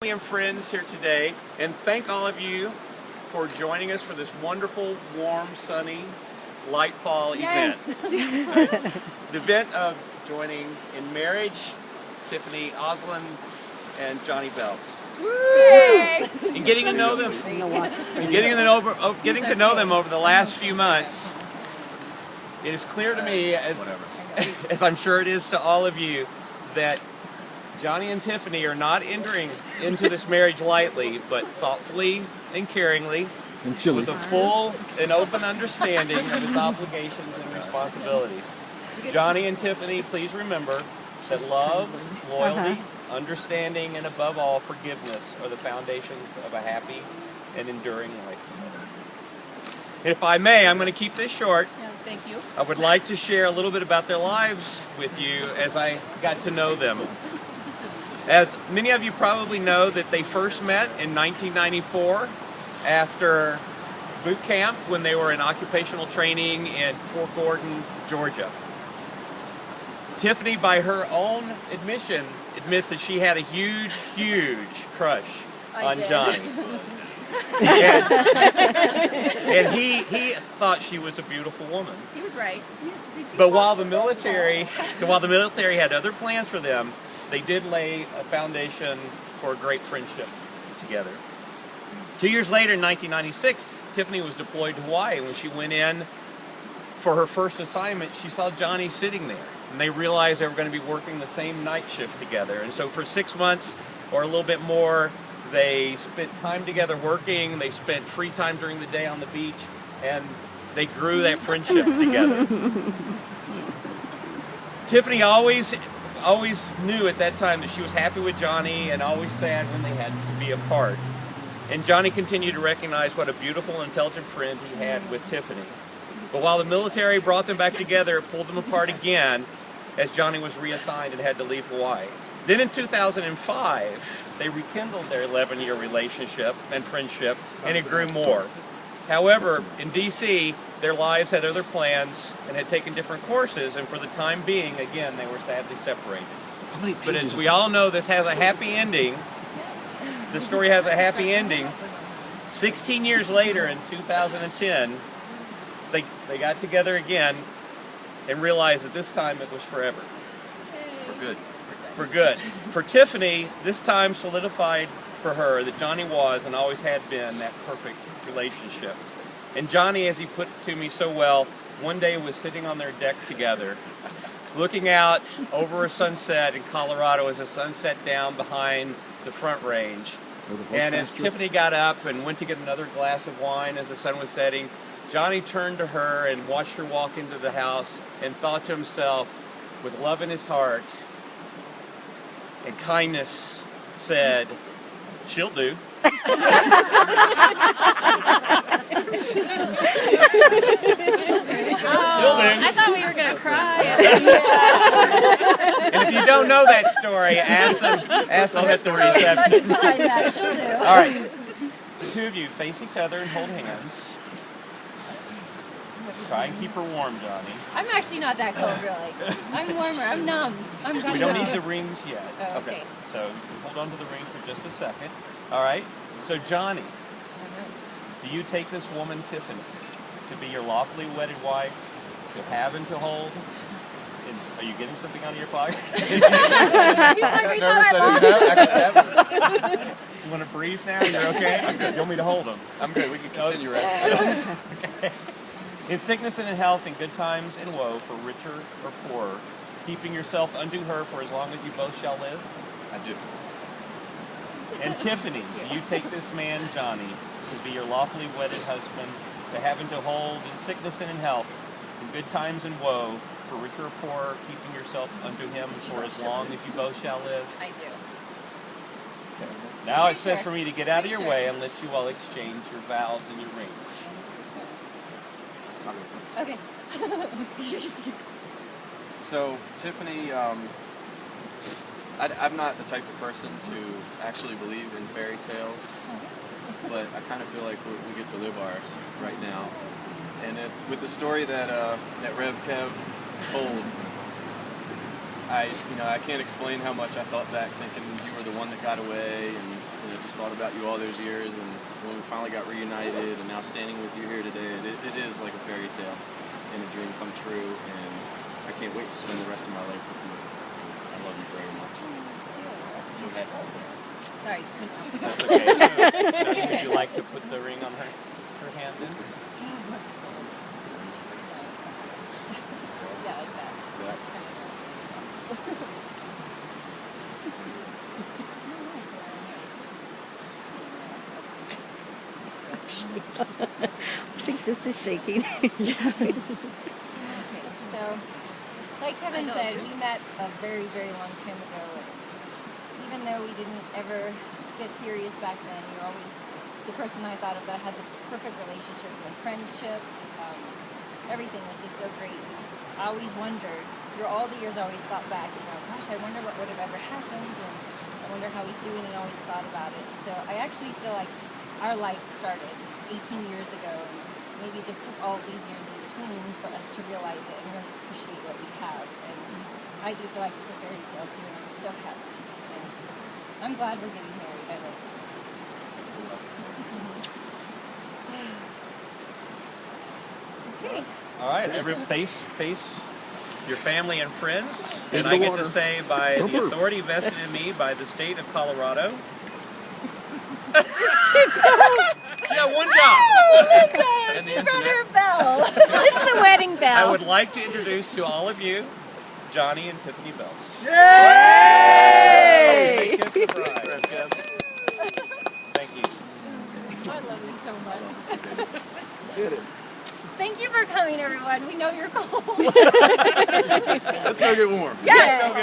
And friends here today, and thank all of you for joining us for this wonderful, warm, sunny, light fall event. The event of joining in marriage Tiffani Oslin and Johnny Beltz. And getting to know them, getting to know them over the last few months, it is clear to me, as I'm sure it is to all of you, that Johnny and Tiffani are not entering into this marriage lightly, but thoughtfully and caringly, with a full and open understanding of its obligations and responsibilities. Johnny and Tiffani, please remember that love, loyalty, understanding, and above all, forgiveness are the foundations of a happy and enduring life. And if I may, I'm going to keep this short. Thank you. I would like to share a little bit about their lives with you as I got to know them. As many of you probably know, that they first met in 1994 after boot camp when they were in occupational training in Fort Gordon, Georgia. Tiffani, by her own admission, admits that she had a huge, huge crush on Johnny. and he thought she was a beautiful woman. He was right. But while the military had other plans for them, they did lay a foundation for a great friendship together. 2 years later, in 1996, Tiffani was deployed to Hawaii. When she went in for her first assignment, she saw Johnny sitting there. And they realized they were going to be working the same night shift together. And so for 6 months or a little bit more, they spent time together working. They spent free time during the day on the beach. And they grew that friendship together. Tiffani always knew at that time that she was happy with Johnny and always sad when they had to be apart. And Johnny continued to recognize what a beautiful and intelligent friend he had with Tiffani. But while the military brought them back together, it pulled them apart again as Johnny was reassigned and had to leave Hawaii. Then in 2005, they rekindled their 11-year relationship and friendship, and it grew more. However, in D.C., their lives had other plans and had taken different courses, and for the time being, again, they were sadly separated. But as we all know, this has a happy ending. The story has a happy ending. 16 years later, in 2010, they got together again and realized that this time it was forever. For good. For good. For Tiffani, this time solidified for her that Johnny was and always had been that perfect relationship. And Johnny, as he put it to me so well, one day was sitting on their deck together, looking out over a sunset in Colorado as the sun set down behind the Front Range. And as Tiffani got up and went to get another glass of wine as the sun was setting, Johnny turned to her and watched her walk into the house and thought to himself, with love in his heart and kindness, said, "She'll do." I thought we were going to cry. And if you don't know that story, ask them at the reception. She'll do. All right, the two of you face each other and hold hands. Try and keep her warm, Johnny. I'm actually not that cold, really. I'm warmer. I'm numb. We don't need the rings yet. Oh, okay. So you can hold on to the ring for just a second. All right. So Johnny, do you take this woman, Tiffani, to be your lawfully wedded wife, to have and to hold? Are you getting something out of your pocket? He's like, we thought I lost it. You want to breathe now? You're okay? I'm good. You want me to hold him? I'm good. We can continue right. Okay. In sickness and in health, in good times and woe, for richer or poorer, keeping yourself unto her for as long as you both shall live? I do. And Tiffani, do you take this man, Johnny, to be your lawfully wedded husband, to have and to hold in sickness and in health, in good times and woe, for richer or poorer, keeping yourself unto him for as long as you both shall live? I do. Okay. Now it says for me to get out of your way and let you all exchange your vows and your rings. Okay. So, Tiffani, I'm not the type of person to actually believe in fairy tales, but I kind of feel like we get to live ours right now. And with the story that Rev Kev told, I can't explain how much I thought back thinking you were the one that got away, and thought about you all those years, and when we finally got reunited, and now standing with you here today, it is like a fairy tale and a dream come true, and I can't wait to spend the rest of my life with you. I love you very much. I'm so happy. Sorry. That's okay. So, would you like to put the ring on her hand then? Yeah, like that. Yeah. I think this is shaking. Okay, so, like Kevin said, we met a very, very long time ago. And even though we didn't ever get serious back then, you were always the person I thought of that had the perfect relationship, the friendship. Everything was just so great. I always wondered, through all the years, I always thought back, gosh, I wonder what would have ever happened, and I wonder how he's doing, and always thought about it. So I actually feel like our life started 18 years ago, and maybe it just took all of these years in between for us to realize it and really appreciate what we have. And I do feel like it's a fairy tale too, and I'm so happy. And I'm glad we're getting married. I love it. Okay. All right, face your family and friends, and I get to say, by the authority vested in me by the state of Colorado. Yeah, one job. And the She brought internet. her bell. It's the wedding I bell. would like to introduce to all of you Johnny and Tiffany Beltz. Yay! Make kiss the bride. Thank you. I love you so much. Thank you for coming, everyone. We know you're cold. Let's go get warm. Yes.